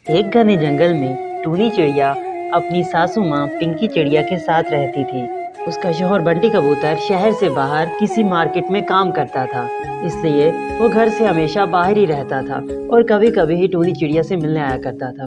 एक घने जंगल में टूनी चिड़िया अपनी सासू माँ पिंकी चिड़िया के साथ रहती थी। उसका शौहर बंटी कबूतर शहर से बाहर किसी मार्केट में काम करता था, इसलिए वो घर से हमेशा बाहर ही रहता था और कभी कभी ही टूनी चिड़िया से मिलने आया करता था।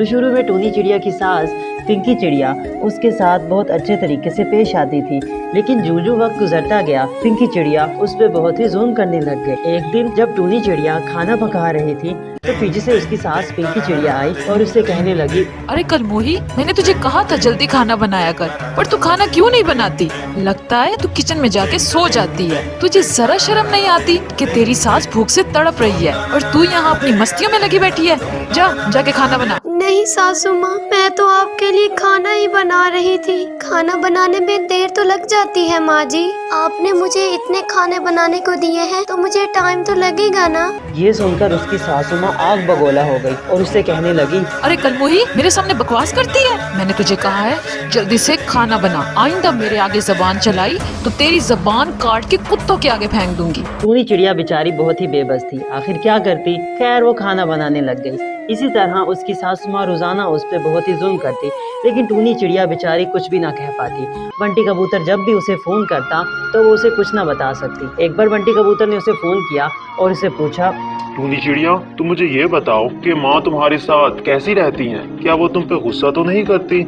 शुरू में टूनी चिड़िया की सास पिंकी चिड़िया उसके साथ बहुत अच्छे तरीके से पेश आती थी, लेकिन जो वक्त गुजरता गया पिंकी चिड़िया उस पर बहुत ही जुल्म करने लग गई। एक दिन जब टूनी चिड़िया खाना पका रही थी तो पीछे से उसकी सास पिंकी चिड़िया आई और उससे कहने लगी, अरे कलमोही, मैंने तुझे कहा था जल्दी खाना बनाया कर, पर तू खाना क्यों नहीं बनाती? लगता है तू किचन में जाके सो जाती है। तुझे जरा शर्म नहीं आती कि तेरी सास भूख से तड़प रही है और तू यहाँ अपनी मस्तियों में लगी बैठी है? जाके खाना बना। नहीं सासू माँ, मैं तो आपके लिए खाना ही बना रही थी। खाना बनाने में देर तो लग जाती है माँ जी। आपने मुझे इतने खाने बनाने को दिए हैं तो मुझे टाइम तो लगेगा ना। ये सुनकर उसकी सासू माँ आग बगोला हो गई और उससे कहने लगी, अरे कलमोही, मेरे सामने बकवास करती है। मैंने तुझे कहा है जल्दी से खाना बना, आइंदा मेरे आगे जबान चलाई तो तेरी जबान काट के कुत्तों के आगे फेंक दूंगी। टूनी चिड़िया बेचारी बहुत ही बेबस थी, आखिर क्या करती। खैर वो खाना बनाने लग गई। इसी तरह उसकी सासू माँ रोजाना उस पर बहुत ही जुल्म करती, लेकिन टूनी चिड़िया बेचारी कुछ भी ना कह पाती। बंटी कबूतर जब भी उसे फोन करता तो वो उसे कुछ ना बता सकती। एक बार बंटी कबूतर ने उसे फोन किया और उसे पूछा, टूनी चिड़िया, तुम मुझे ये बताओ कि माँ तुम्हारे साथ कैसी रहती हैं? क्या वो तुम पे गुस्सा तो नहीं करती?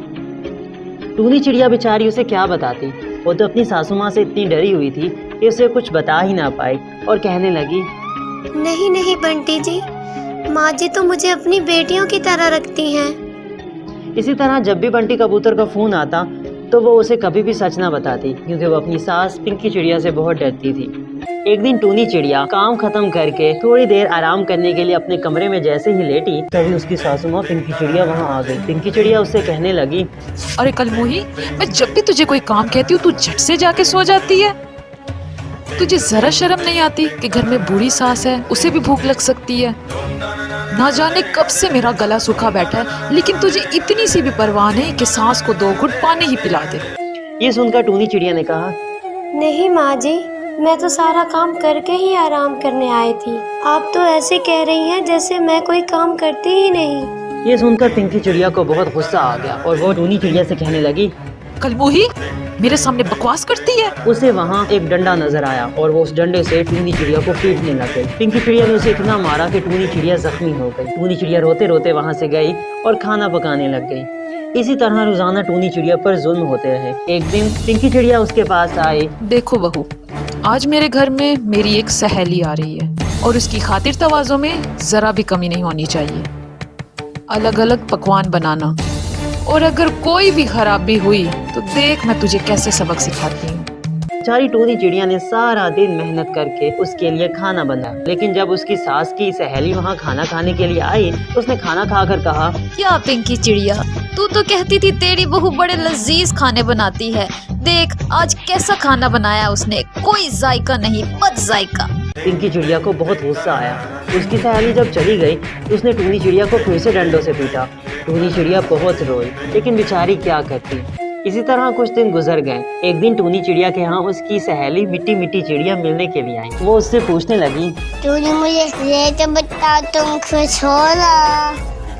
टूनी चिड़िया बेचारी उसे क्या बताती। वो तो अपनी सासू माँ से इतनी डरी हुई थी कि उसे कुछ बता ही ना पाई और कहने लगी, नहीं बंटी जी, माँ जी तो मुझे अपनी बेटियों की तरह रखती हैं। इसी तरह जब भी बंटी कबूतर का फोन आता तो वो उसे कभी भी सच ना बताती, क्योंकि वो अपनी सास पिंकी चिड़िया से बहुत डरती थी। एक दिन टूनी चिड़िया काम खत्म करके थोड़ी देर आराम करने के लिए अपने कमरे में जैसे ही लेटी तभी उसकी सासू माँ पिंकी चिड़िया वहाँ आ गई। पिंकी चिड़िया उससे कहने लगी, अरे कलमोही, मैं जब भी तुझे कोई काम कहती हूँ तू झट से जाके सो जाती है। तुझे जरा शर्म नहीं आती कि घर में बूढ़ी सास है, उसे भी भूख लग सकती है। ना जाने कब से मेरा गला सूखा बैठा है, लेकिन तुझे इतनी सी भी परवाह नहीं कि सास को 2 घुट पानी ही पिला दे। ये सुनकर टूनी चिड़िया ने कहा, नहीं माँ जी, मैं तो सारा काम करके ही आराम करने आई थी। आप तो ऐसे कह रही हैं जैसे मैं कोई काम करती ही नहीं। ये सुनकर पिंकी चिड़िया को बहुत गुस्सा आ गया और वो टूनी चिड़िया से कहने लगी, कलमोही, मेरे सामने बकवास करती है। उसे वहाँ एक डंडा नजर आया और वो उस डंडे से टूनी चिड़िया को पीटने लग गई। पिंकी चिड़िया ने उसे इतना मारा कि टूनी चिड़िया जख्मी हो गई। टूनी चिड़िया रोते रोते वहाँ से गई और खाना पकाने लग गई। इसी तरह रोजाना टूनी चिड़िया पर जुल्म होते रहे। एक दिन पिंकी चिड़िया उसके पास आई। देखो बहू, आज मेरे घर में मेरी एक सहेली आ रही है और उसकी खातिर तवाज़ो में जरा भी कमी नहीं होनी चाहिए। अलग अलग पकवान बनाना, और अगर कोई भी खराबी हुई तो देख मैं तुझे कैसे सबक सिखाती हूँ। बेचारी टूनी चिड़िया ने सारा दिन मेहनत करके उसके लिए खाना बनाया, लेकिन जब उसकी सास की सहेली वहाँ खाना खाने के लिए आई तो उसने खाना खाकर कहा, क्या पिंकी चिड़िया, तू तो कहती थी तेरी बहू बड़े लजीज खाने बनाती है। देख आज कैसा खाना बनाया उसने, कोई जायका नहीं, बद जायका। पिंकी चिड़िया को बहुत गुस्सा आया। उसकी सहेली जब चली गई तो उसने टूनी चिड़िया को फिर से डंडों से पीटा। टूनी चिड़िया बहुत रोई, लेकिन बेचारी क्या करती। इसी तरह कुछ दिन गुजर गए। एक दिन टूनी चिड़िया के यहाँ उसकी सहेली मिट्टी चिड़िया मिलने के लिए आई। वो उससे पूछने लगी, तूने मुझे ये तो बता, तुम खुश हो ना?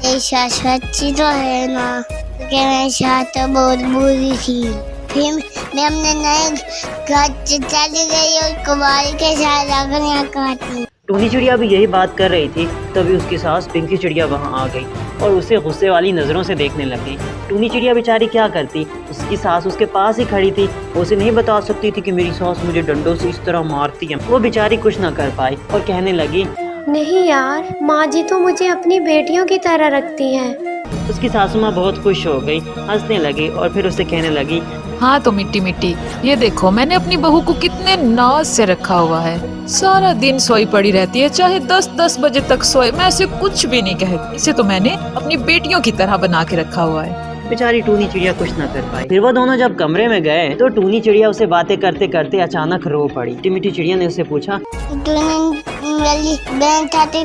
ये सास अच्छी तो है ना? क्योंकि मेरी सास तो बहुत बुरी थी। फिर मैं अपने नए घर चली गई और कुमारी के साथ आकर यहाँ काटी। टूनी चिड़िया भी यही बात कर रही थी, तभी उसकी सास पिंकी चिड़िया वहाँ आ गई और उसे गुस्से वाली नज़रों से देखने लगी। टूनी चिड़िया बेचारी क्या करती, उसकी सास उसके पास ही खड़ी थी। वो उसे नहीं बता सकती थी कि मेरी सास मुझे डंडों से इस तरह मारती है। वो बेचारी कुछ ना कर पाई और कहने लगी, नहीं यार, माँ जी तो मुझे अपनी बेटियों की तरह रखती हैं। उसकी सासू माँ बहुत खुश हो गई, हंसने लगी और फिर उससे कहने लगी, हाँ तो मिट्टी, ये देखो मैंने अपनी बहू को कितने नाज से रखा हुआ है। सारा दिन सोई पड़ी रहती है, चाहे 10-10 बजे तक सोए, मैं ऐसे कुछ भी नहीं कहती। इसे तो मैंने अपनी बेटियों की तरह बना के रखा हुआ है। बेचारी टूनी चिड़िया कुछ न कर पाई। फिर वो दोनों जब कमरे में गए तो टूनी चिड़िया उसे बातें करते करते अचानक रो पड़ी। मिट्टी चिड़िया ने उसे पूछा, तूने बहन खाती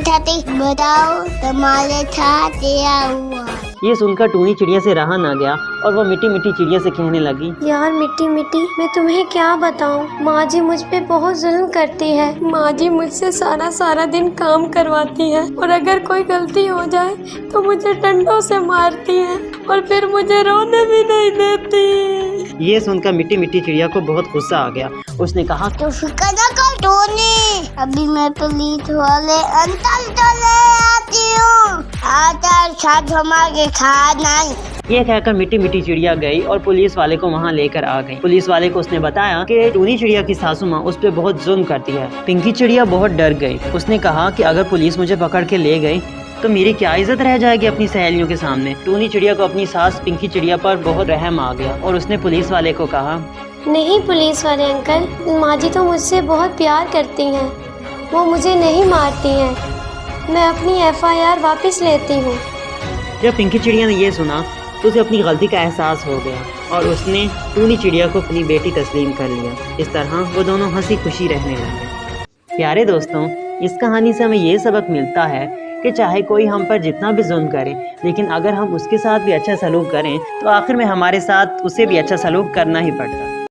बताओ तुम्हारे साथ क्या हुआ? ये सुनकर टूनी चिड़िया से रहा ना गया और वो मीठी मीठी चिड़िया से कहने लगी, यार मिट्टी मिट्टी, मैं तुम्हें क्या बताऊं, माँ जी मुझ पे बहुत जुल्म करती है। माँ जी मुझसे सारा दिन काम करवाती है और अगर कोई गलती हो जाए तो मुझे डंडों से मारती है और फिर मुझे रोने भी नहीं देती। ये सुनकर मीठी मीठी चिड़िया को बहुत गुस्सा आ गया। उसने कहा, तो फिक्र न कर टोनी, अभी मैं पुलिस वाले अंकल तो ले आती हूँ, आकर साथ हमारे खाना। ये कहकर मीठी मीठी चिड़िया गई और पुलिस वाले को वहाँ लेकर आ गई। पुलिस वाले को उसने बताया कि टूनी चिड़िया की सासू माँ उस पर बहुत जुल्म करती है। पिंकी चिड़िया बहुत डर गई। उसने कहा कि अगर पुलिस मुझे पकड़ के ले गई तो मेरी क्या इज्जत रह जाएगी अपनी सहेलियों के सामने। टूनी चिड़िया को अपनी सास पिंकी चिड़िया पर बहुत रहम आ गया और उसने पुलिस वाले को कहा, नहीं पुलिस वाले अंकल, माँ जी तो मुझसे बहुत प्यार करती हैं, वो मुझे नहीं मारती हैं, मैं अपनी FIR वापस लेती हूँ। जब पिंकी चिड़िया ने ये सुना तो उसे अपनी गलती का एहसास हो गया और उसने टूनी चिड़िया को अपनी बेटी तस्लीम कर लिया। इस तरह वो दोनों हंसी खुशी रहने लगे। प्यारे दोस्तों, इस कहानी से हमें ये सबक मिलता है कि चाहे कोई हम पर जितना भी जुल्म करे, लेकिन अगर हम उसके साथ भी अच्छा सलूक करें तो आखिर में हमारे साथ उसे भी अच्छा सलूक करना ही पड़ता है।